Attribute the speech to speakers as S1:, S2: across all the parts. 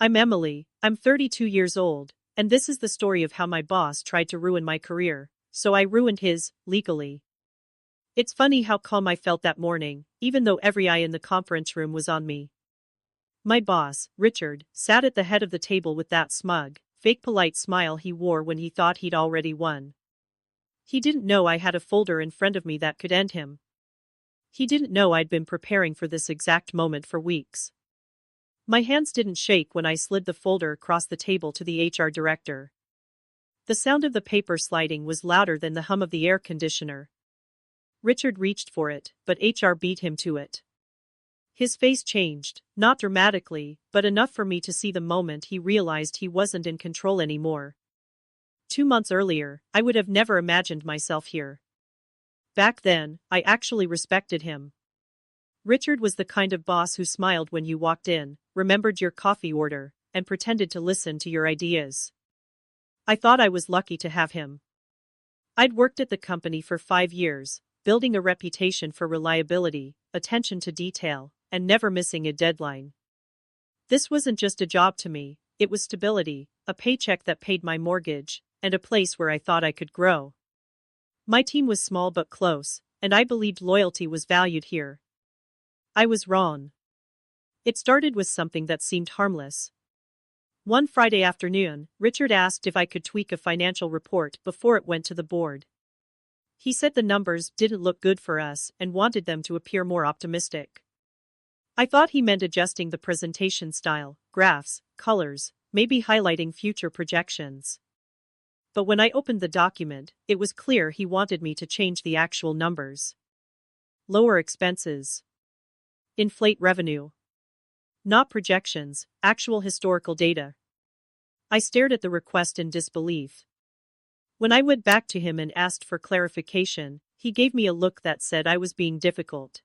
S1: I'm Emily, I'm 32 years old, and this is the story of how my boss tried to ruin my career, so I ruined his, legally. It's funny how calm I felt that morning, even though every eye in the conference room was on me. My boss, Richard, sat at the head of the table with that smug, fake polite smile he wore when he thought he'd already won. He didn't know I had a folder in front of me that could end him. He didn't know I'd been preparing for this exact moment for weeks. My hands didn't shake when I slid the folder across the table to the HR director. The sound of the paper sliding was louder than the hum of the air conditioner. Richard reached for it, but HR beat him to it. His face changed, not dramatically, but enough for me to see the moment he realized he wasn't in control anymore. 2 months earlier, I would have never imagined myself here. Back then, I actually respected him. Richard was the kind of boss who smiled when you walked in, remembered your coffee order, and pretended to listen to your ideas. I thought I was lucky to have him. I'd worked at the company for 5 years, building a reputation for reliability, attention to detail, and never missing a deadline. This wasn't just a job to me, it was stability, a paycheck that paid my mortgage, and a place where I thought I could grow. My team was small but close, and I believed loyalty was valued here. I was wrong. It started with something that seemed harmless. One Friday afternoon, Richard asked if I could tweak a financial report before it went to the board. He said the numbers didn't look good for us and wanted them to appear more optimistic. I thought he meant adjusting the presentation style, graphs, colors, maybe highlighting future projections. But when I opened the document, it was clear he wanted me to change the actual numbers. Lower expenses. Inflate revenue. Not projections, actual historical data. I stared at the request in disbelief. When I went back to him and asked for clarification, he gave me a look that said I was being difficult.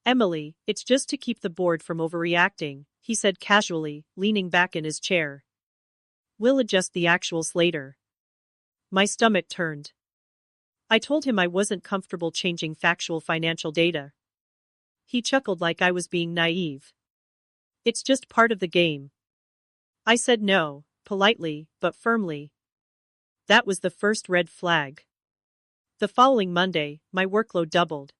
S1: Emily, it's just to keep the board from overreacting, he said casually, leaning back in his chair. We'll adjust the actuals later. My stomach turned. I told him I wasn't comfortable changing factual financial data. He chuckled like I was being naive. It's just part of the game. I said no, politely, but firmly. That was the first red flag. The following Monday, my workload doubled.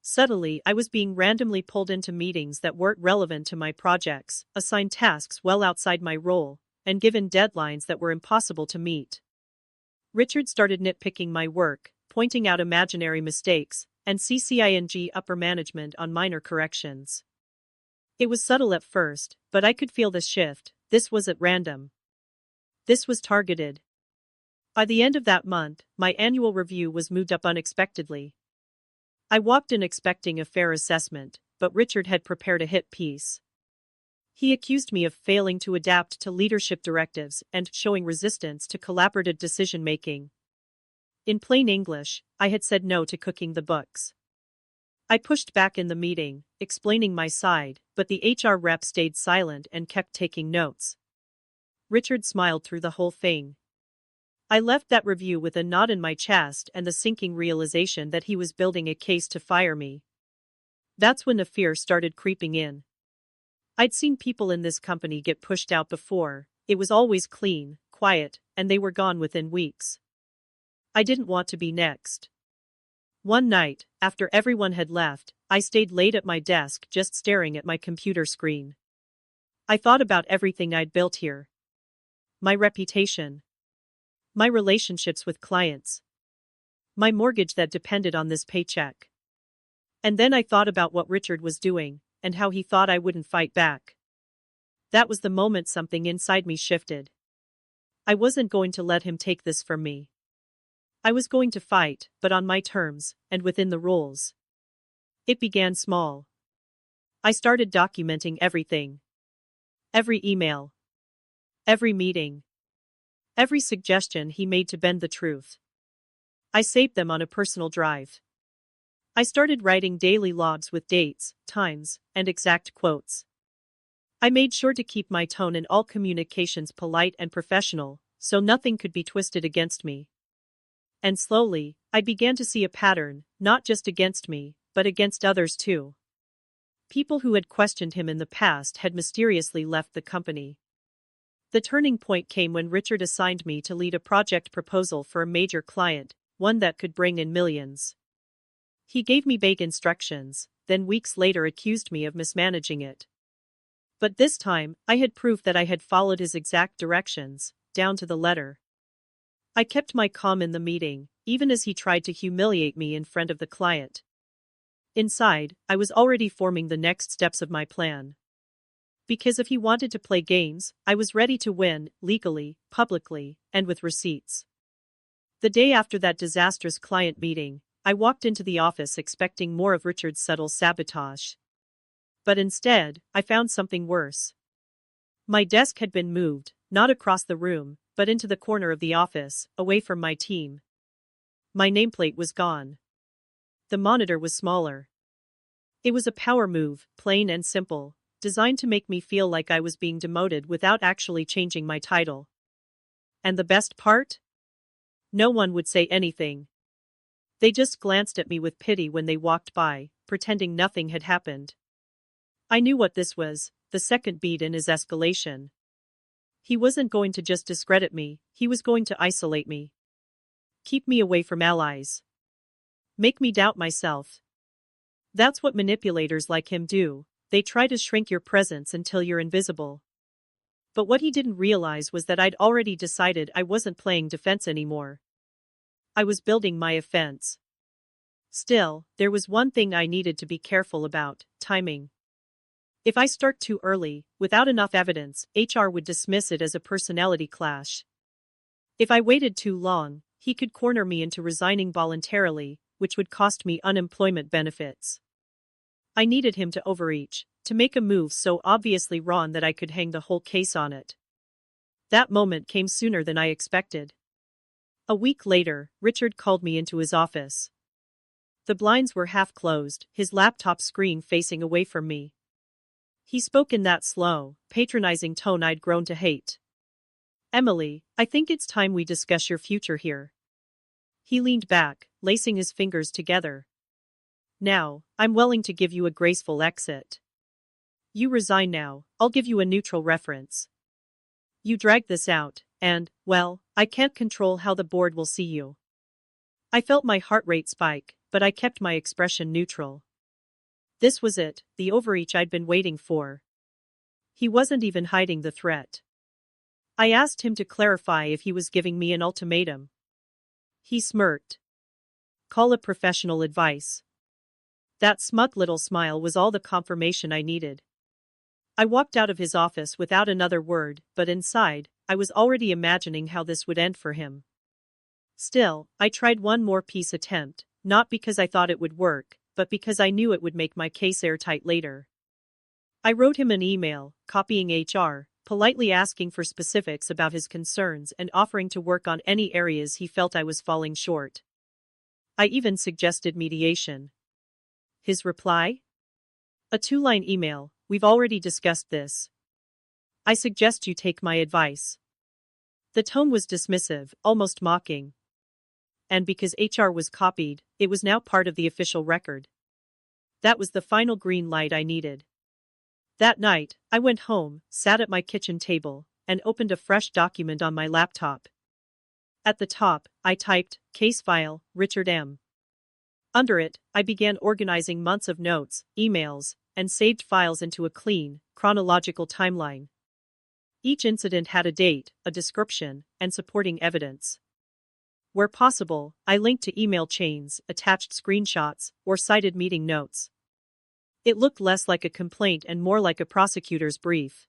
S1: Suddenly, I was being randomly pulled into meetings that weren't relevant to my projects, assigned tasks well outside my role, and given deadlines that were impossible to meet. Richard started nitpicking my work, pointing out imaginary mistakes, and CCING upper management on minor corrections. It was subtle at first, but I could feel the shift. This wasn't random. This was targeted. By the end of that month, my annual review was moved up unexpectedly. I walked in expecting a fair assessment, but Richard had prepared a hit piece. He accused me of failing to adapt to leadership directives and showing resistance to collaborative decision-making. In plain English, I had said no to cooking the books. I pushed back in the meeting, explaining my side, but the HR rep stayed silent and kept taking notes. Richard smiled through the whole thing. I left that review with a knot in my chest and the sinking realization that he was building a case to fire me. That's when the fear started creeping in. I'd seen people in this company get pushed out before. It was always clean, quiet, and they were gone within weeks. I didn't want to be next. One night, after everyone had left, I stayed late at my desk just staring at my computer screen. I thought about everything I'd built here. My reputation. My relationships with clients. My mortgage that depended on this paycheck. And then I thought about what Richard was doing, and how he thought I wouldn't fight back. That was the moment something inside me shifted. I wasn't going to let him take this from me. I was going to fight, but on my terms, and within the rules. It began small. I started documenting everything. Every email. Every meeting. Every suggestion he made to bend the truth. I saved them on a personal drive. I started writing daily logs with dates, times, and exact quotes. I made sure to keep my tone in all communications polite and professional, so nothing could be twisted against me. And slowly, I began to see a pattern, not just against me, but against others too. People who had questioned him in the past had mysteriously left the company. The turning point came when Richard assigned me to lead a project proposal for a major client, one that could bring in millions. He gave me vague instructions, then weeks later accused me of mismanaging it. But this time, I had proof that I had followed his exact directions, down to the letter. I kept my calm in the meeting, even as he tried to humiliate me in front of the client. Inside, I was already forming the next steps of my plan. Because if he wanted to play games, I was ready to win, legally, publicly, and with receipts. The day after that disastrous client meeting, I walked into the office expecting more of Richard's subtle sabotage. But instead, I found something worse. My desk had been moved, not across the room, but into the corner of the office, away from my team. My nameplate was gone. The monitor was smaller. It was a power move, plain and simple, designed to make me feel like I was being demoted without actually changing my title. And the best part? No one would say anything. They just glanced at me with pity when they walked by, pretending nothing had happened. I knew what this was, the second beat in his escalation. He wasn't going to just discredit me, he was going to isolate me. Keep me away from allies. Make me doubt myself. That's what manipulators like him do, they try to shrink your presence until you're invisible. But what he didn't realize was that I'd already decided I wasn't playing defense anymore. I was building my offense. Still, there was one thing I needed to be careful about: timing. If I start too early, without enough evidence, HR would dismiss it as a personality clash. If I waited too long, he could corner me into resigning voluntarily, which would cost me unemployment benefits. I needed him to overreach, to make a move so obviously wrong that I could hang the whole case on it. That moment came sooner than I expected. A week later, Richard called me into his office. The blinds were half closed, his laptop screen facing away from me. He spoke in that slow, patronizing tone I'd grown to hate. "Emily, I think it's time we discuss your future here." He leaned back, lacing his fingers together. "Now, I'm willing to give you a graceful exit. You resign now, I'll give you a neutral reference. You drag this out, and, well, I can't control how the board will see you." I felt my heart rate spike, but I kept my expression neutral. This was it, the overreach I'd been waiting for. He wasn't even hiding the threat. I asked him to clarify if he was giving me an ultimatum. He smirked. "Call it professional advice." That smug little smile was all the confirmation I needed. I walked out of his office without another word, but inside, I was already imagining how this would end for him. Still, I tried one more peace attempt, not because I thought it would work, but because I knew it would make my case airtight later. I wrote him an email, copying HR, politely asking for specifics about his concerns and offering to work on any areas he felt I was falling short. I even suggested mediation. His reply? A 2-line email: "We've already discussed this. I suggest you take my advice." The tone was dismissive, almost mocking. And because HR was copied, it was now part of the official record. That was the final green light I needed. That night, I went home, sat at my kitchen table, and opened a fresh document on my laptop. At the top, I typed, "Case file, Richard M." Under it, I began organizing months of notes, emails, and saved files into a clean, chronological timeline. Each incident had a date, a description, and supporting evidence. Where possible, I linked to email chains, attached screenshots, or cited meeting notes. It looked less like a complaint and more like a prosecutor's brief.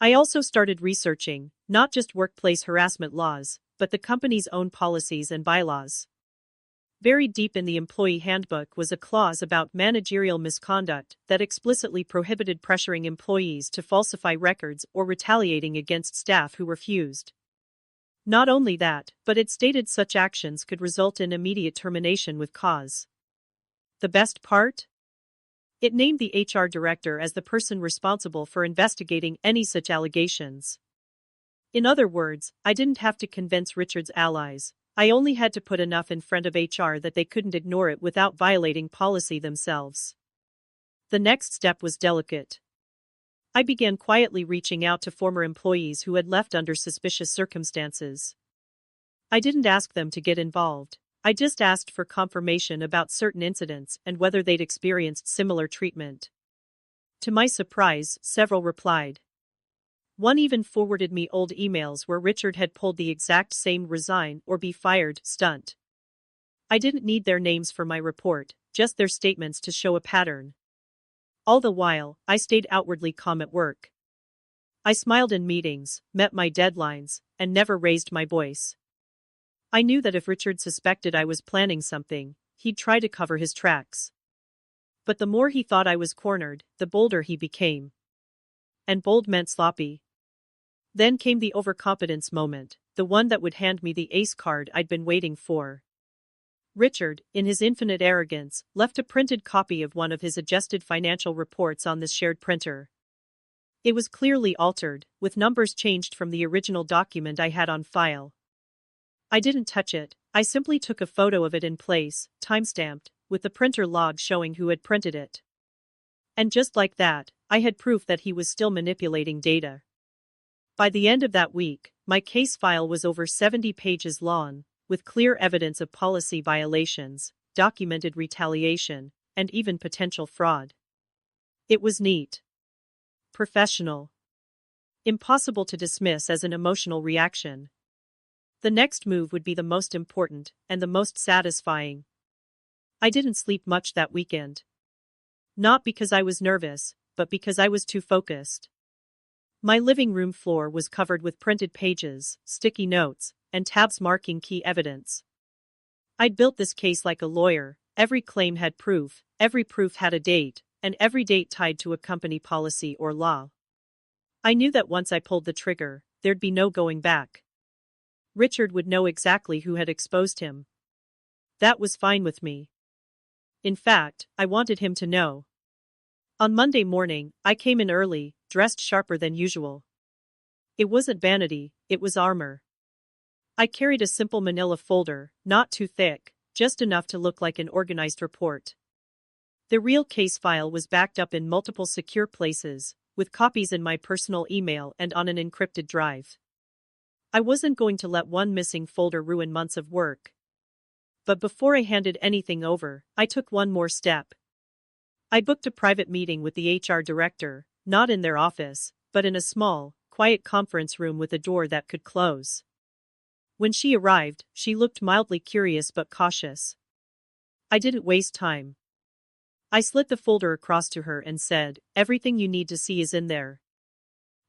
S1: I also started researching, not just workplace harassment laws, but the company's own policies and bylaws. Buried deep in the employee handbook was a clause about managerial misconduct that explicitly prohibited pressuring employees to falsify records or retaliating against staff who refused. Not only that, but it stated such actions could result in immediate termination with cause. The best part? It named the HR director as the person responsible for investigating any such allegations. In other words, I didn't have to convince Richard's allies, I only had to put enough in front of HR that they couldn't ignore it without violating policy themselves. The next step was delicate. I began quietly reaching out to former employees who had left under suspicious circumstances. I didn't ask them to get involved. I just asked for confirmation about certain incidents and whether they'd experienced similar treatment. To my surprise, several replied. One even forwarded me old emails where Richard had pulled the exact same resign or be fired stunt. I didn't need their names for my report, just their statements to show a pattern. All the while, I stayed outwardly calm at work. I smiled in meetings, met my deadlines, and never raised my voice. I knew that if Richard suspected I was planning something, he'd try to cover his tracks. But the more he thought I was cornered, the bolder he became. And bold meant sloppy. Then came the overconfidence moment, the one that would hand me the ace card I'd been waiting for. Richard, in his infinite arrogance, left a printed copy of one of his adjusted financial reports on this shared printer. It was clearly altered, with numbers changed from the original document I had on file. I didn't touch it, I simply took a photo of it in place, timestamped, with the printer log showing who had printed it. And just like that, I had proof that he was still manipulating data. By the end of that week, my case file was over 70 pages long, with clear evidence of policy violations, documented retaliation, and even potential fraud. It was neat. Professional. Impossible to dismiss as an emotional reaction. The next move would be the most important, and the most satisfying. I didn't sleep much that weekend. Not because I was nervous, but because I was too focused. My living room floor was covered with printed pages, sticky notes, and tabs marking key evidence. I'd built this case like a lawyer, every claim had proof, every proof had a date, and every date tied to a company policy or law. I knew that once I pulled the trigger, there'd be no going back. Richard would know exactly who had exposed him. That was fine with me. In fact, I wanted him to know. On Monday morning, I came in early, dressed sharper than usual. It wasn't vanity, it was armor. I carried a simple manila folder, not too thick, just enough to look like an organized report. The real case file was backed up in multiple secure places, with copies in my personal email and on an encrypted drive. I wasn't going to let one missing folder ruin months of work. But before I handed anything over, I took one more step. I booked a private meeting with the HR director, not in their office, but in a small, quiet conference room with a door that could close. When she arrived, she looked mildly curious but cautious. I didn't waste time. I slid the folder across to her and said, "Everything you need to see is in there.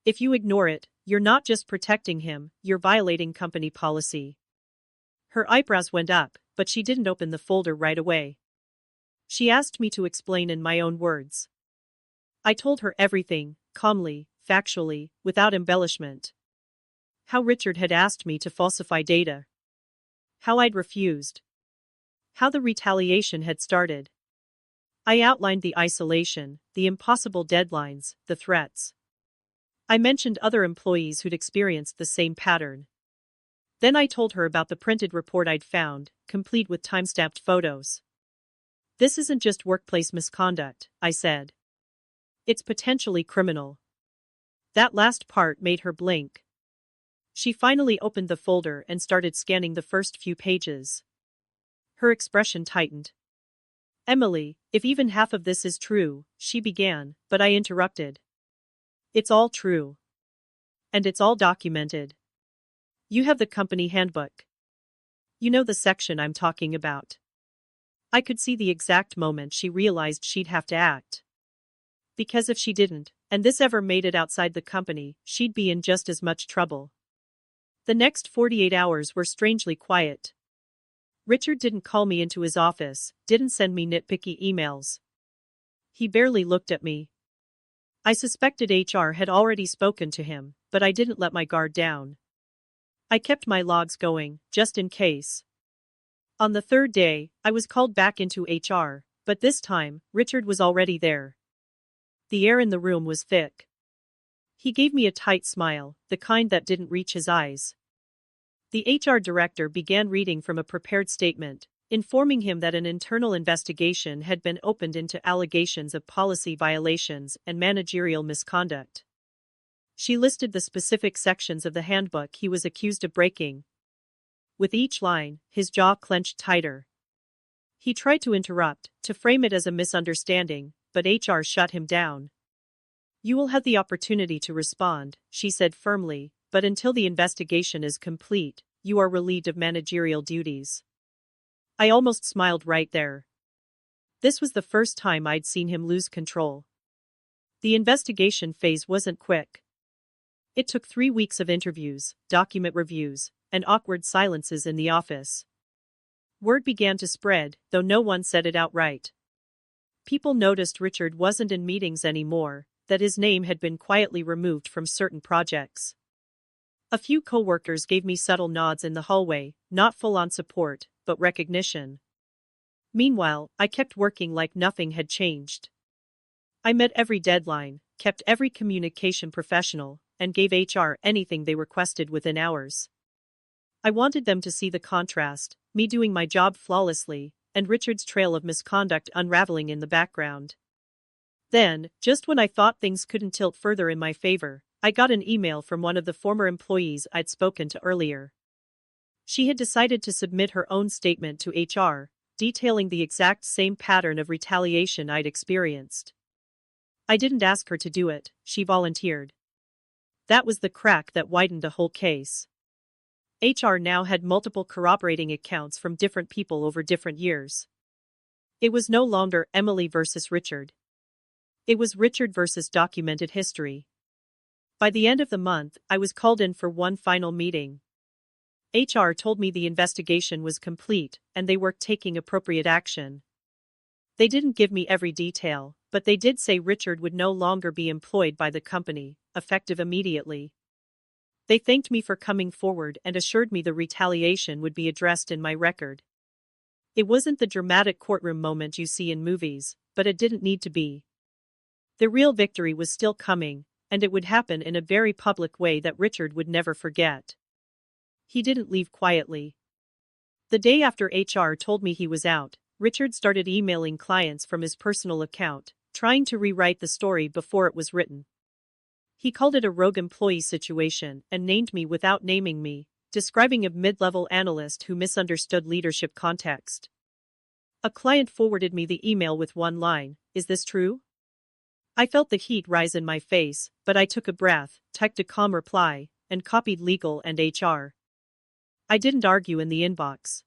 S1: If you ignore it, you're not just protecting him, you're violating company policy." Her eyebrows went up, but she didn't open the folder right away. She asked me to explain in my own words. I told her everything, calmly, factually, without embellishment. How Richard had asked me to falsify data. How I'd refused. How the retaliation had started. I outlined the isolation, the impossible deadlines, the threats. I mentioned other employees who'd experienced the same pattern. Then I told her about the printed report I'd found, complete with time-stamped photos. This isn't just workplace misconduct, I said. It's potentially criminal. That last part made her blink. She finally opened the folder and started scanning the first few pages. Her expression tightened. "Emily, if even half of this is true," she began, but I interrupted. "It's all true. And it's all documented. You have the company handbook. You know the section I'm talking about." I could see the exact moment she realized she'd have to act. Because if she didn't, and this ever made it outside the company, she'd be in just as much trouble. The next 48 hours were strangely quiet. Richard didn't call me into his office, didn't send me nitpicky emails. He barely looked at me. I suspected HR had already spoken to him, but I didn't let my guard down. I kept my logs going, just in case. On the third day, I was called back into HR, but this time, Richard was already there. The air in the room was thick. He gave me a tight smile, the kind that didn't reach his eyes. The HR director began reading from a prepared statement, informing him that an internal investigation had been opened into allegations of policy violations and managerial misconduct. She listed the specific sections of the handbook he was accused of breaking. With each line, his jaw clenched tighter. He tried to interrupt, to frame it as a misunderstanding, but HR shut him down. "You will have the opportunity to respond," she said firmly, "but until the investigation is complete, you are relieved of managerial duties." I almost smiled right there. This was the first time I'd seen him lose control. The investigation phase wasn't quick. It took 3 weeks of interviews, document reviews, and awkward silences in the office. Word began to spread, though no one said it outright. People noticed Richard wasn't in meetings anymore, that his name had been quietly removed from certain projects. A few coworkers gave me subtle nods in the hallway, not full-on support, but recognition. Meanwhile, I kept working like nothing had changed. I met every deadline, kept every communication professional, and gave HR anything they requested within hours. I wanted them to see the contrast, me doing my job flawlessly, and Richard's trail of misconduct unraveling in the background. Then, just when I thought things couldn't tilt further in my favor, I got an email from one of the former employees I'd spoken to earlier. She had decided to submit her own statement to HR, detailing the exact same pattern of retaliation I'd experienced. I didn't ask her to do it, she volunteered. That was the crack that widened the whole case. HR now had multiple corroborating accounts from different people over different years. It was no longer Emily versus Richard. It was Richard versus documented history. By the end of the month, I was called in for one final meeting. HR told me the investigation was complete, and they were taking appropriate action. They didn't give me every detail, but they did say Richard would no longer be employed by the company, effective immediately. They thanked me for coming forward and assured me the retaliation would be addressed in my record. It wasn't the dramatic courtroom moment you see in movies, but it didn't need to be. The real victory was still coming, and it would happen in a very public way that Richard would never forget. He didn't leave quietly. The day after HR told me he was out, Richard started emailing clients from his personal account, trying to rewrite the story before it was written. He called it a rogue employee situation and named me without naming me, describing a mid-level analyst who misunderstood leadership context. A client forwarded me the email with one line, "Is this true?" I felt the heat rise in my face, but I took a breath, typed a calm reply, and copied legal and HR. I didn't argue in the inbox.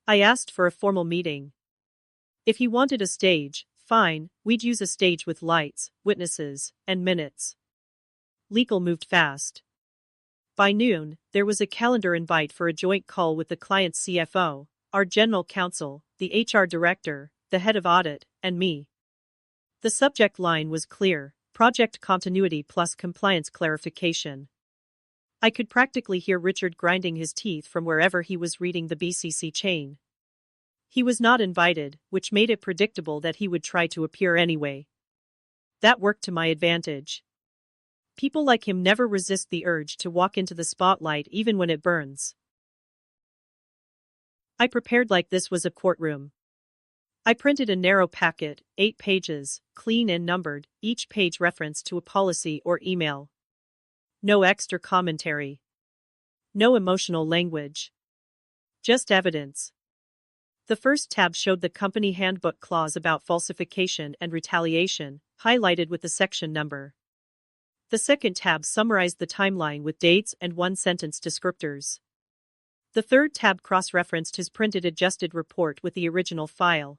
S1: I asked for a formal meeting. If he wanted a stage, fine, we'd use a stage with lights, witnesses, and minutes. Legal moved fast. By noon, there was a calendar invite for a joint call with the client's CFO, our general counsel, the HR director, the head of audit, and me. The subject line was clear: project continuity plus compliance clarification. I could practically hear Richard grinding his teeth from wherever he was reading the BCC chain. He was not invited, which made it predictable that he would try to appear anyway. That worked to my advantage. People like him never resist the urge to walk into the spotlight even when it burns. I prepared like this was a courtroom. I printed a narrow packet, 8 pages, clean and numbered, each page referenced to a policy or email. No extra commentary. No emotional language. Just evidence. The first tab showed the company handbook clause about falsification and retaliation, highlighted with the section number. The second tab summarized the timeline with dates and one-sentence descriptors. The third tab cross-referenced his printed adjusted report with the original file.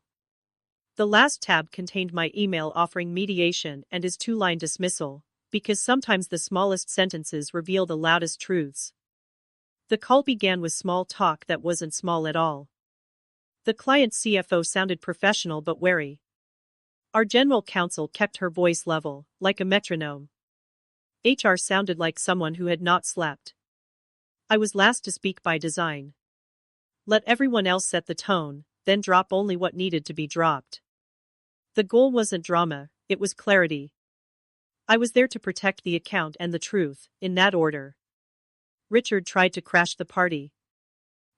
S1: The last tab contained my email offering mediation and his 2-line dismissal, because sometimes the smallest sentences reveal the loudest truths. The call began with small talk that wasn't small at all. The client's CFO sounded professional but wary. Our general counsel kept her voice level, like a metronome. HR sounded like someone who had not slept. I was last to speak by design. Let everyone else set the tone, then drop only what needed to be dropped. The goal wasn't drama, it was clarity. I was there to protect the account and the truth, in that order. Richard tried to crash the party.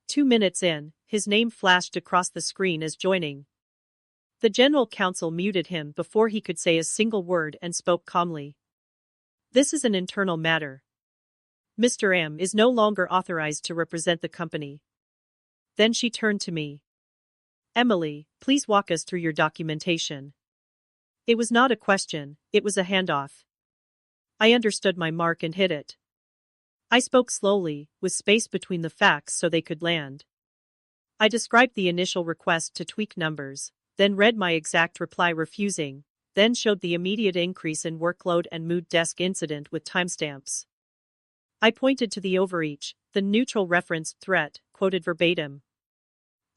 S1: 2 minutes in, his name flashed across the screen as joining. The general counsel muted him before he could say a single word and spoke calmly. This is an internal matter. Mr. M is no longer authorized to represent the company. Then she turned to me. Emily, please walk us through your documentation. It was not a question, it was a handoff. I understood my mark and hit it. I spoke slowly, with space between the facts so they could land. I described the initial request to tweak numbers, then read my exact reply refusing, then showed the immediate increase in workload and mood desk incident with timestamps. I pointed to the overreach, the neutral referenced threat, quoted verbatim.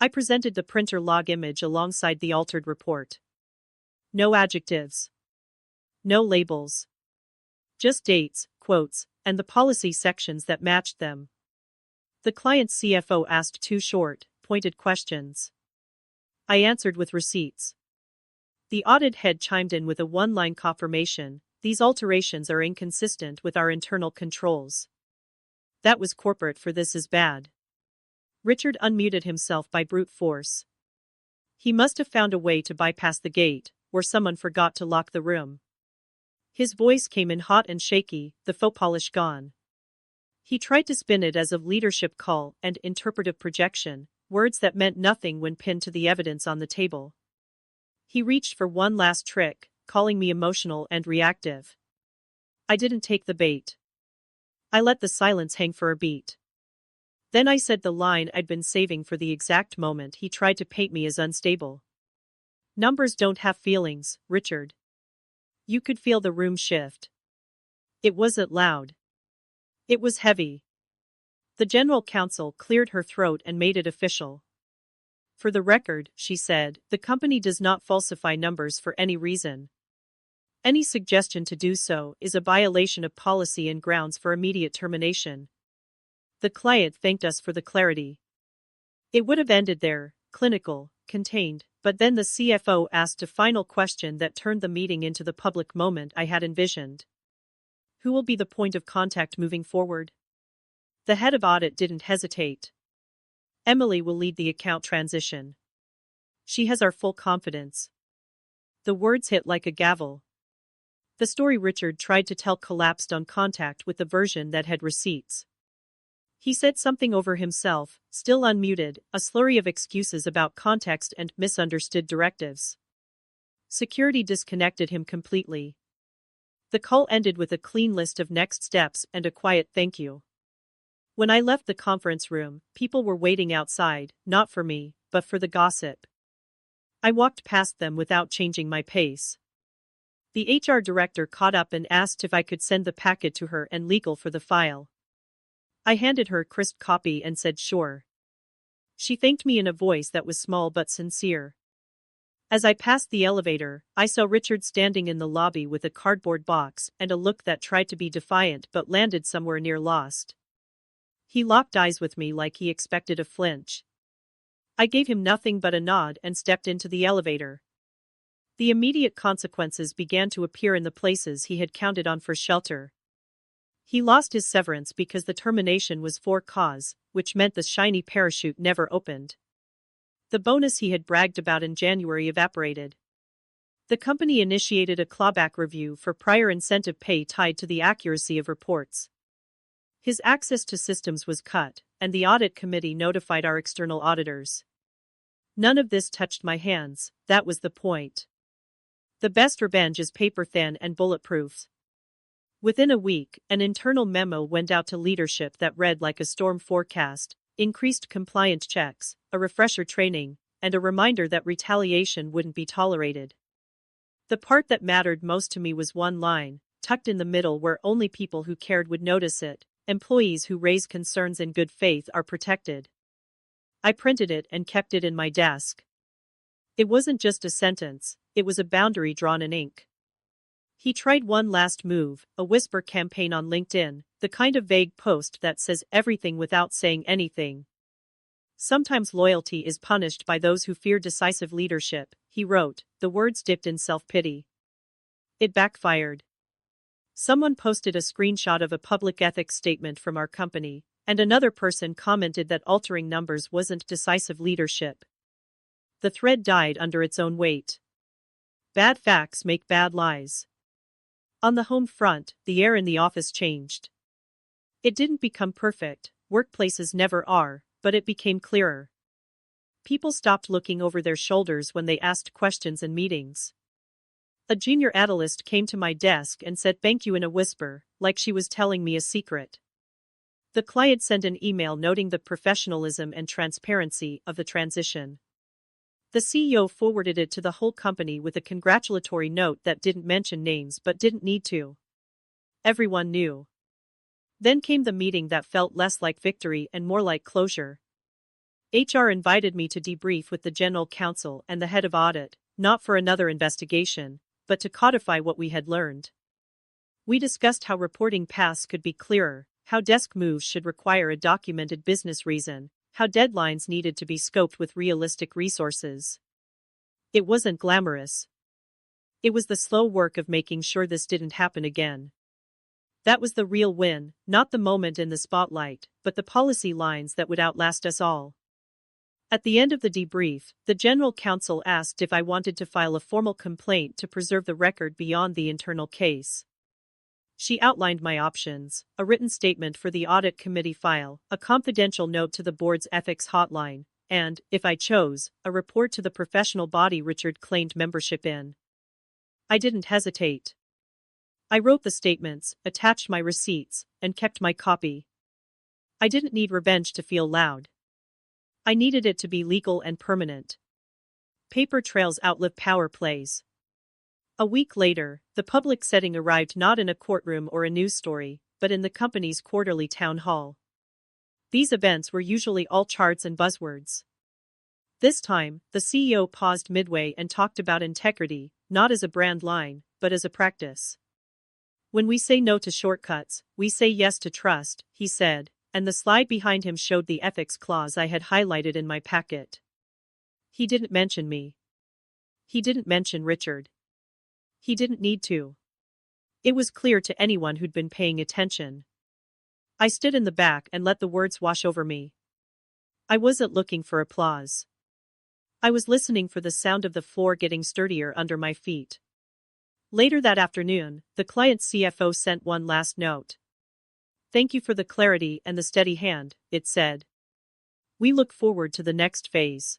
S1: I presented the printer log image alongside the altered report. No adjectives. No labels. Just dates, quotes, and the policy sections that matched them. The client's CFO asked two short, pointed questions. I answered with receipts. The audit head chimed in with a one-line confirmation. These alterations are inconsistent with our internal controls. That was corporate for this is bad. Richard unmuted himself by brute force. He must have found a way to bypass the gate, or someone forgot to lock the room. His voice came in hot and shaky, the faux polish gone. He tried to spin it as of leadership call and interpretive projection, words that meant nothing when pinned to the evidence on the table. He reached for one last trick, calling me emotional and reactive. I didn't take the bait. I let the silence hang for a beat. Then I said the line I'd been saving for the exact moment he tried to paint me as unstable. Numbers don't have feelings, Richard. You could feel the room shift. It wasn't loud. It was heavy. The general counsel cleared her throat and made it official. For the record, she said, the company does not falsify numbers for any reason. Any suggestion to do so is a violation of policy and grounds for immediate termination. The client thanked us for the clarity. It would have ended there, clinical, contained, but then the CFO asked a final question that turned the meeting into the public moment I had envisioned. Who will be the point of contact moving forward? The head of audit didn't hesitate. Emily will lead the account transition. She has our full confidence. The words hit like a gavel. The story Richard tried to tell collapsed on contact with the version that had receipts. He said something over himself, still unmuted, a slurry of excuses about context and misunderstood directives. Security disconnected him completely. The call ended with a clean list of next steps and a quiet thank you. When I left the conference room, people were waiting outside, not for me, but for the gossip. I walked past them without changing my pace. The HR director caught up and asked if I could send the packet to her and legal for the file. I handed her a crisp copy and said sure. She thanked me in a voice that was small but sincere. As I passed the elevator, I saw Richard standing in the lobby with a cardboard box and a look that tried to be defiant but landed somewhere near lost. He locked eyes with me like he expected a flinch. I gave him nothing but a nod and stepped into the elevator. The immediate consequences began to appear in the places he had counted on for shelter. He lost his severance because the termination was for cause, which meant the shiny parachute never opened. The bonus he had bragged about in January evaporated. The company initiated a clawback review for prior incentive pay tied to the accuracy of reports. His access to systems was cut, and the audit committee notified our external auditors. None of this touched my hands, that was the point. The best revenge is paper thin and bulletproof. Within a week, an internal memo went out to leadership that read like a storm forecast, increased compliance checks, a refresher training, and a reminder that retaliation wouldn't be tolerated. The part that mattered most to me was one line, tucked in the middle where only people who cared would notice it: employees who raise concerns in good faith are protected. I printed it and kept it in my desk. It wasn't just a sentence, it was a boundary drawn in ink. He tried one last move, a whisper campaign on LinkedIn, the kind of vague post that says everything without saying anything. Sometimes loyalty is punished by those who fear decisive leadership, he wrote, the words dipped in self-pity. It backfired. Someone posted a screenshot of a public ethics statement from our company, and another person commented that altering numbers wasn't decisive leadership. The thread died under its own weight. Bad facts make bad lies. On the home front, the air in the office changed. It didn't become perfect, workplaces never are, but it became clearer. People stopped looking over their shoulders when they asked questions in meetings. A junior analyst came to my desk and said thank you in a whisper, like she was telling me a secret. The client sent an email noting the professionalism and transparency of the transition. The CEO forwarded it to the whole company with a congratulatory note that didn't mention names but didn't need to. Everyone knew. Then came the meeting that felt less like victory and more like closure. HR invited me to debrief with the general counsel and the head of audit, not for another investigation, but to codify what we had learned. We discussed how reporting paths could be clearer, how desk moves should require a documented business reason, how deadlines needed to be scoped with realistic resources. It wasn't glamorous. It was the slow work of making sure this didn't happen again. That was the real win, not the moment in the spotlight, but the policy lines that would outlast us all. At the end of the debrief, the general counsel asked if I wanted to file a formal complaint to preserve the record beyond the internal case. She outlined my options: a written statement for the audit committee file, a confidential note to the board's ethics hotline, and, if I chose, a report to the professional body Richard claimed membership in. I didn't hesitate. I wrote the statements, attached my receipts, and kept my copy. I didn't need revenge to feel loud. I needed it to be legal and permanent. Paper trails outlive power plays. A week later, the public setting arrived not in a courtroom or a news story, but in the company's quarterly town hall. These events were usually all charts and buzzwords. This time, the CEO paused midway and talked about integrity, not as a brand line, but as a practice. When we say no to shortcuts, we say yes to trust, he said, and the slide behind him showed the ethics clause I had highlighted in my packet. He didn't mention me. He didn't mention Richard. He didn't need to. It was clear to anyone who'd been paying attention. I stood in the back and let the words wash over me. I wasn't looking for applause. I was listening for the sound of the floor getting sturdier under my feet. Later that afternoon, the client's CFO sent one last note. Thank you for the clarity and the steady hand, it said. We look forward to the next phase.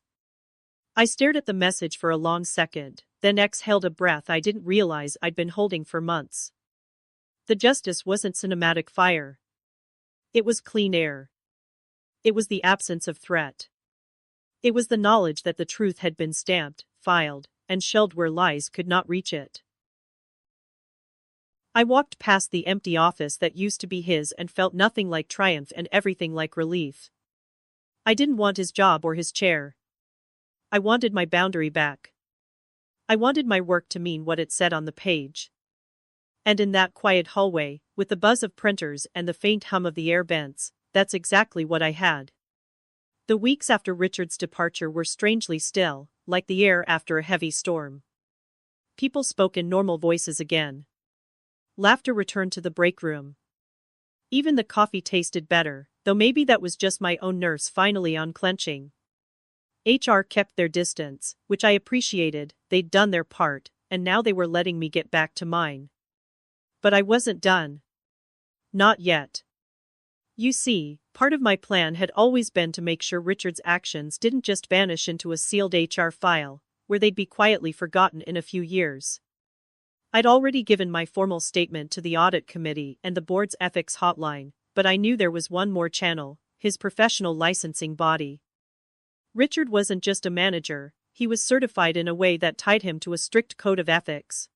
S1: I stared at the message for a long second, then exhaled a breath I didn't realize I'd been holding for months. The justice wasn't cinematic fire. It was clean air. It was the absence of threat. It was the knowledge that the truth had been stamped, filed, and shelved where lies could not reach it. I walked past the empty office that used to be his and felt nothing like triumph and everything like relief. I didn't want his job or his chair. I wanted my boundary back. I wanted my work to mean what it said on the page. And in that quiet hallway, with the buzz of printers and the faint hum of the air vents, that's exactly what I had. The weeks after Richard's departure were strangely still, like the air after a heavy storm. People spoke in normal voices again. Laughter returned to the break room. Even the coffee tasted better, though maybe that was just my own nerves finally unclenching. HR kept their distance, which I appreciated. They'd done their part, and now they were letting me get back to mine. But I wasn't done. Not yet. You see, part of my plan had always been to make sure Richard's actions didn't just vanish into a sealed HR file, where they'd be quietly forgotten in a few years. I'd already given my formal statement to the audit committee and the board's ethics hotline, but I knew there was one more channel: his professional licensing body. Richard wasn't just a manager, he was certified in a way that tied him to a strict code of ethics.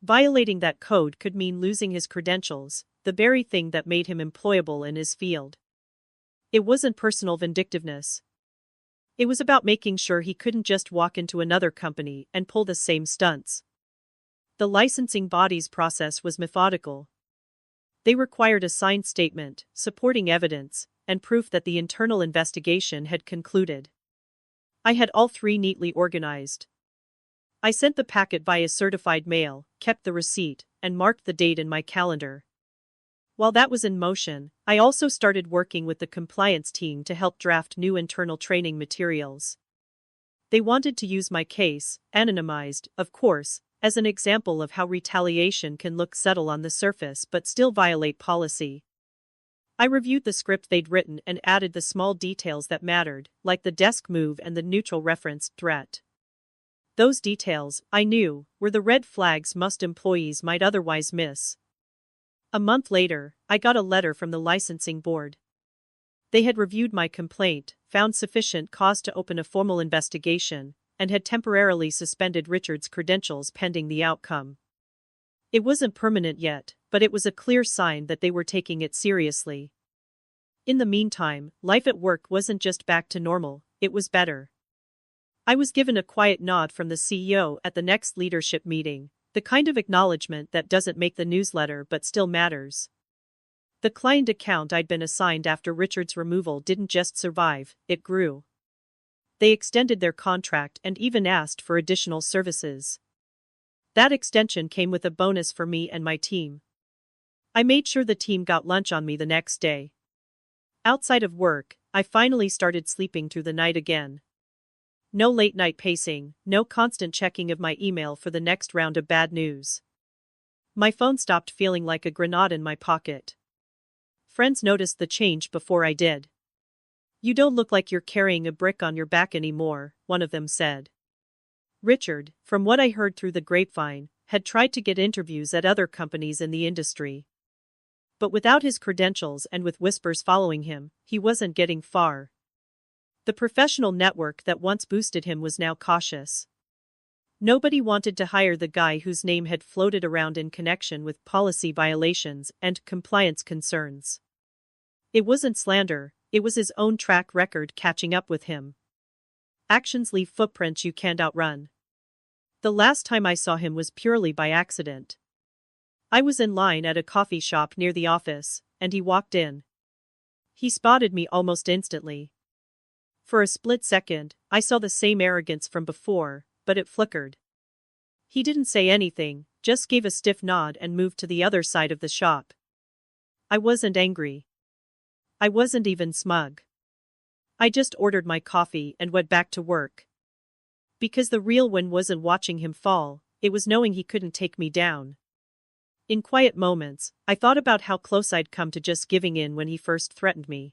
S1: Violating that code could mean losing his credentials, the very thing that made him employable in his field. It wasn't personal vindictiveness. It was about making sure he couldn't just walk into another company and pull the same stunts. The licensing body's process was methodical. They required a signed statement, supporting evidence, and proof that the internal investigation had concluded. I had all three neatly organized. I sent the packet via certified mail, kept the receipt, and marked the date in my calendar. While that was in motion, I also started working with the compliance team to help draft new internal training materials. They wanted to use my case, anonymized, of course, as an example of how retaliation can look subtle on the surface but still violate policy. I reviewed the script they'd written and added the small details that mattered, like the desk move and the neutral referenced threat. Those details, I knew, were the red flags most employees might otherwise miss. A month later, I got a letter from the licensing board. They had reviewed my complaint, found sufficient cause to open a formal investigation, and had temporarily suspended Richard's credentials pending the outcome. It wasn't permanent yet, but it was a clear sign that they were taking it seriously. In the meantime, life at work wasn't just back to normal, it was better. I was given a quiet nod from the CEO at the next leadership meeting, the kind of acknowledgement that doesn't make the newsletter but still matters. The client account I'd been assigned after Richard's removal didn't just survive, it grew. They extended their contract and even asked for additional services. That extension came with a bonus for me and my team. I made sure the team got lunch on me the next day. Outside of work, I finally started sleeping through the night again. No late-night pacing, no constant checking of my email for the next round of bad news. My phone stopped feeling like a grenade in my pocket. Friends noticed the change before I did. "You don't look like you're carrying a brick on your back anymore," one of them said. Richard, from what I heard through the grapevine, had tried to get interviews at other companies in the industry. But without his credentials and with whispers following him, he wasn't getting far. The professional network that once boosted him was now cautious. Nobody wanted to hire the guy whose name had floated around in connection with policy violations and compliance concerns. It wasn't slander, it was his own track record catching up with him. Actions leave footprints you can't outrun. The last time I saw him was purely by accident. I was in line at a coffee shop near the office, and he walked in. He spotted me almost instantly. For a split second, I saw the same arrogance from before, but it flickered. He didn't say anything, just gave a stiff nod and moved to the other side of the shop. I wasn't angry. I wasn't even smug. I just ordered my coffee and went back to work. Because the real win wasn't watching him fall, it was knowing he couldn't take me down. In quiet moments, I thought about how close I'd come to just giving in when he first threatened me.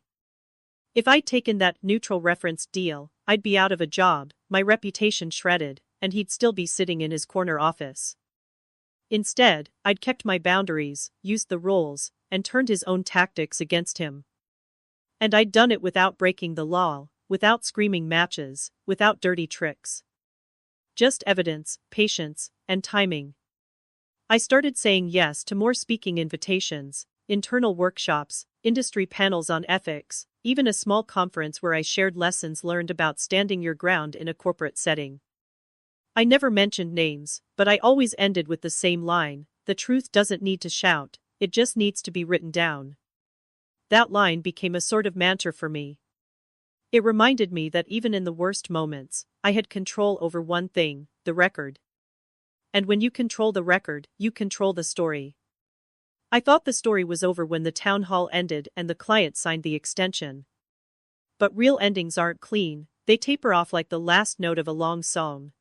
S1: If I'd taken that neutral reference deal, I'd be out of a job, my reputation shredded, and he'd still be sitting in his corner office. Instead, I'd kept my boundaries, used the rules, and turned his own tactics against him. And I'd done it without breaking the law, without screaming matches, without dirty tricks. Just evidence, patience, and timing. I started saying yes to more speaking invitations, internal workshops, industry panels on ethics, even a small conference where I shared lessons learned about standing your ground in a corporate setting. I never mentioned names, but I always ended with the same line: the truth doesn't need to shout, it just needs to be written down. That line became a sort of mantra for me. It reminded me that even in the worst moments, I had control over one thing: the record. And when you control the record, you control the story. I thought the story was over when the town hall ended and the client signed the extension. But real endings aren't clean, they taper off like the last note of a long song.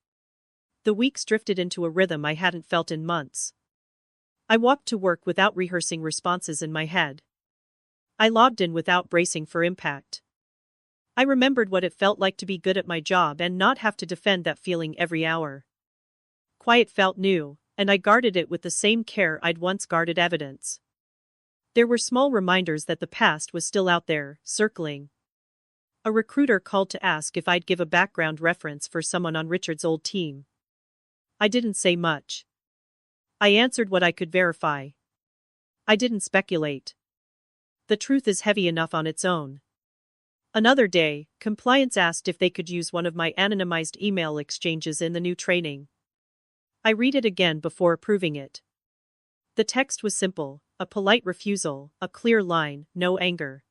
S1: The weeks drifted into a rhythm I hadn't felt in months. I walked to work without rehearsing responses in my head. I logged in without bracing for impact. I remembered what it felt like to be good at my job and not have to defend that feeling every hour. Quiet felt new, and I guarded it with the same care I'd once guarded evidence. There were small reminders that the past was still out there, circling. A recruiter called to ask if I'd give a background reference for someone on Richard's old team. I didn't say much. I answered what I could verify. I didn't speculate. The truth is heavy enough on its own. Another day, compliance asked if they could use one of my anonymized email exchanges in the new training. I read it again before approving it. The text was simple: a polite refusal, a clear line, no anger.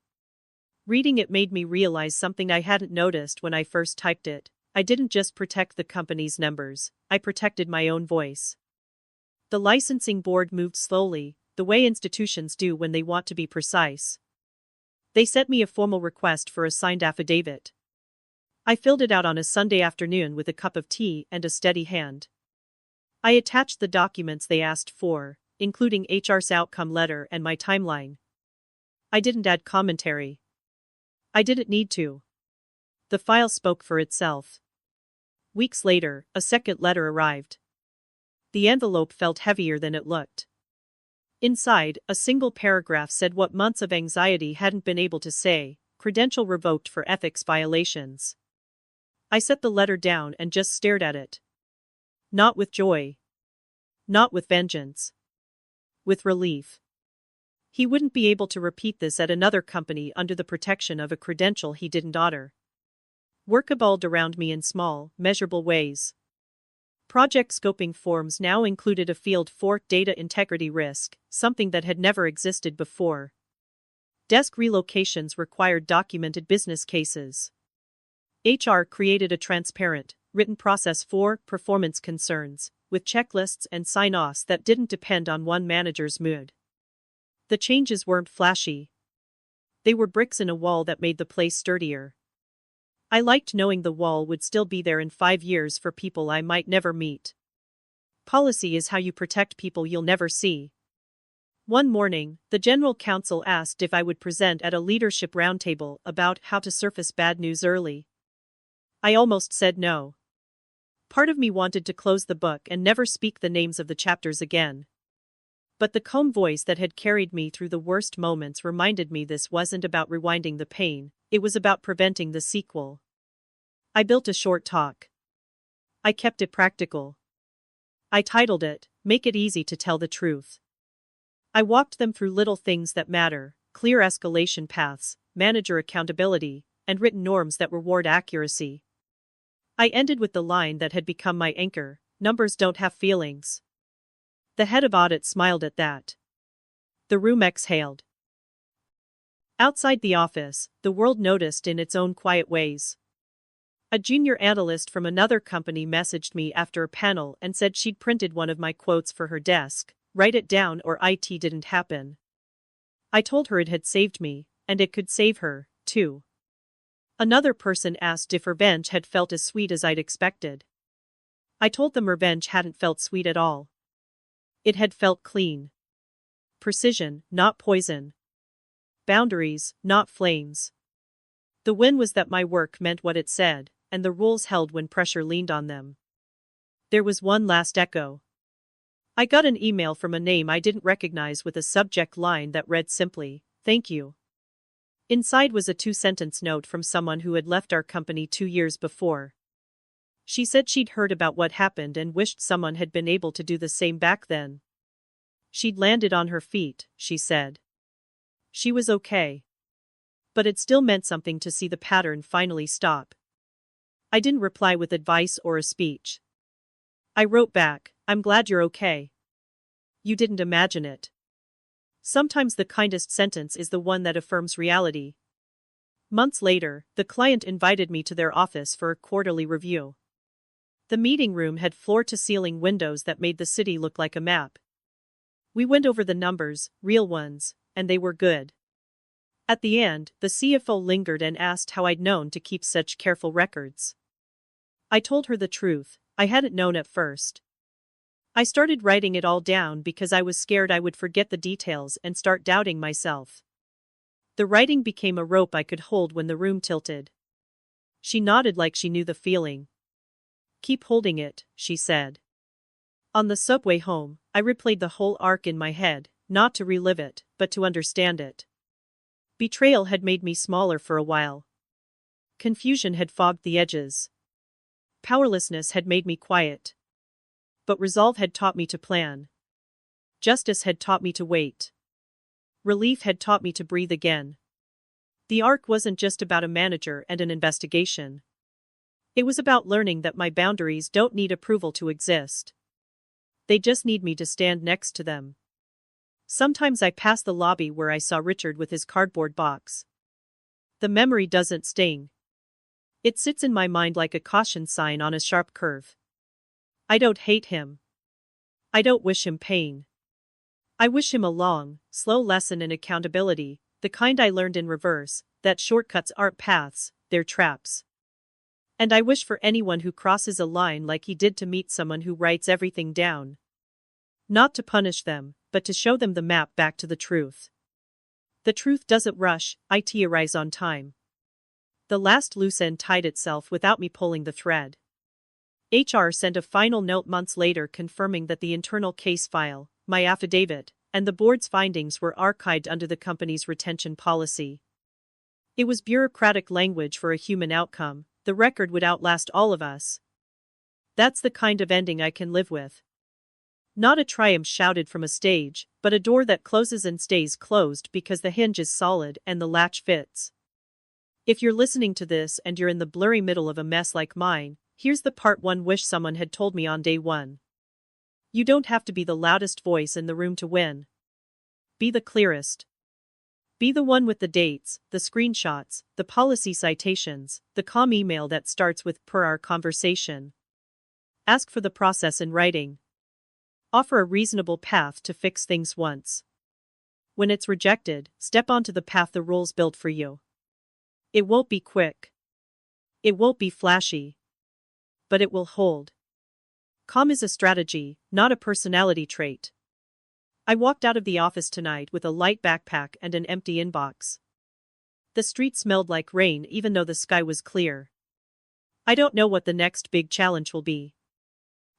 S1: Reading it made me realize something I hadn't noticed when I first typed it. I didn't just protect the company's numbers, I protected my own voice. The licensing board moved slowly, the way institutions do when they want to be precise. They sent me a formal request for a signed affidavit. I filled it out on a Sunday afternoon with a cup of tea and a steady hand. I attached the documents they asked for, including HR's outcome letter and my timeline. I didn't add commentary. I didn't need to. The file spoke for itself. Weeks later, a second letter arrived. The envelope felt heavier than it looked. Inside, a single paragraph said what months of anxiety hadn't been able to say: credential revoked for ethics violations. I set the letter down and just stared at it. Not with joy. Not with vengeance. With relief. He wouldn't be able to repeat this at another company under the protection of a credential he didn't honor. Work evolved around me in small, measurable ways. Project scoping forms now included a field for data integrity risk, something that had never existed before. Desk relocations required documented business cases. HR created a transparent, written process for performance concerns, with checklists and sign-offs that didn't depend on one manager's mood. The changes weren't flashy. They were bricks in a wall that made the place sturdier. I liked knowing the wall would still be there in 5 years for people I might never meet. Policy is how you protect people you'll never see. One morning, the general counsel asked if I would present at a leadership roundtable about how to surface bad news early. I almost said no. Part of me wanted to close the book and never speak the names of the chapters again. But the calm voice that had carried me through the worst moments reminded me this wasn't about rewinding the pain, it was about preventing the sequel. I built a short talk. I kept it practical. I titled it, "Make It Easy to Tell the Truth." I walked them through little things that matter: clear escalation paths, manager accountability, and written norms that reward accuracy. I ended with the line that had become my anchor: numbers don't have feelings. The head of audit smiled at that. The room exhaled. Outside the office, the world noticed in its own quiet ways. A junior analyst from another company messaged me after a panel and said she'd printed one of my quotes for her desk: "Write it down or IT didn't happen." I told her it had saved me, and it could save her, too. Another person asked if revenge had felt as sweet as I'd expected. I told them revenge hadn't felt sweet at all. It had felt clean. Precision, not poison. Boundaries, not flames. The win was that my work meant what it said, and the rules held when pressure leaned on them. There was one last echo. I got an email from a name I didn't recognize with a subject line that read simply, "Thank you." Inside was a 2-sentence note from someone who had left our company 2 years before. She said she'd heard about what happened and wished someone had been able to do the same back then. She'd landed on her feet, she said. She was okay. But it still meant something to see the pattern finally stop. I didn't reply with advice or a speech. I wrote back, "I'm glad you're okay. You didn't imagine it." Sometimes the kindest sentence is the one that affirms reality. Months later, the client invited me to their office for a quarterly review. The meeting room had floor-to-ceiling windows that made the city look like a map. We went over the numbers, real ones, and they were good. At the end, the CFO lingered and asked how I'd known to keep such careful records. I told her the truth: I hadn't known at first. I started writing it all down because I was scared I would forget the details and start doubting myself. The writing became a rope I could hold when the room tilted. She nodded like she knew the feeling. "Keep holding it," she said. On the subway home, I replayed the whole arc in my head, not to relive it, but to understand it. Betrayal had made me smaller for a while. Confusion had fogged the edges. Powerlessness had made me quiet. But resolve had taught me to plan. Justice had taught me to wait. Relief had taught me to breathe again. The arc wasn't just about a manager and an investigation. It was about learning that my boundaries don't need approval to exist. They just need me to stand next to them. Sometimes I pass the lobby where I saw Richard with his cardboard box. The memory doesn't sting. It sits in my mind like a caution sign on a sharp curve. I don't hate him. I don't wish him pain. I wish him a long, slow lesson in accountability, the kind I learned in reverse, that shortcuts aren't paths, they're traps. And I wish for anyone who crosses a line like he did to meet someone who writes everything down. Not to punish them, but to show them the map back to the truth. The truth doesn't rush, it arrives on time. The last loose end tied itself without me pulling the thread. HR sent a final note months later confirming that the internal case file, my affidavit, and the board's findings were archived under the company's retention policy. It was bureaucratic language for a human outcome. The record would outlast all of us. That's the kind of ending I can live with. Not a triumph shouted from a stage, but a door that closes and stays closed because the hinge is solid and the latch fits. If you're listening to this and you're in the blurry middle of a mess like mine, here's the part one wish someone had told me on day one. You don't have to be the loudest voice in the room to win. Be the clearest. Be the one with the dates, the screenshots, the policy citations, the calm email that starts with "per our conversation." Ask for the process in writing. Offer a reasonable path to fix things once. When it's rejected, step onto the path the rules built for you. It won't be quick. It won't be flashy. But it will hold. Calm is a strategy, not a personality trait. I walked out of the office tonight with a light backpack and an empty inbox. The street smelled like rain even though the sky was clear. I don't know what the next big challenge will be.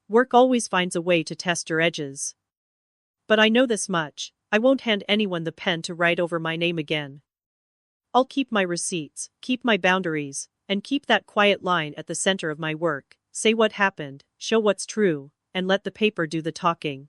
S1: Work always finds a way to test your edges. But I know this much, I won't hand anyone the pen to write over my name again. I'll keep my receipts, keep my boundaries, and keep that quiet line at the center of my work. Say what happened, show what's true, and let the paper do the talking.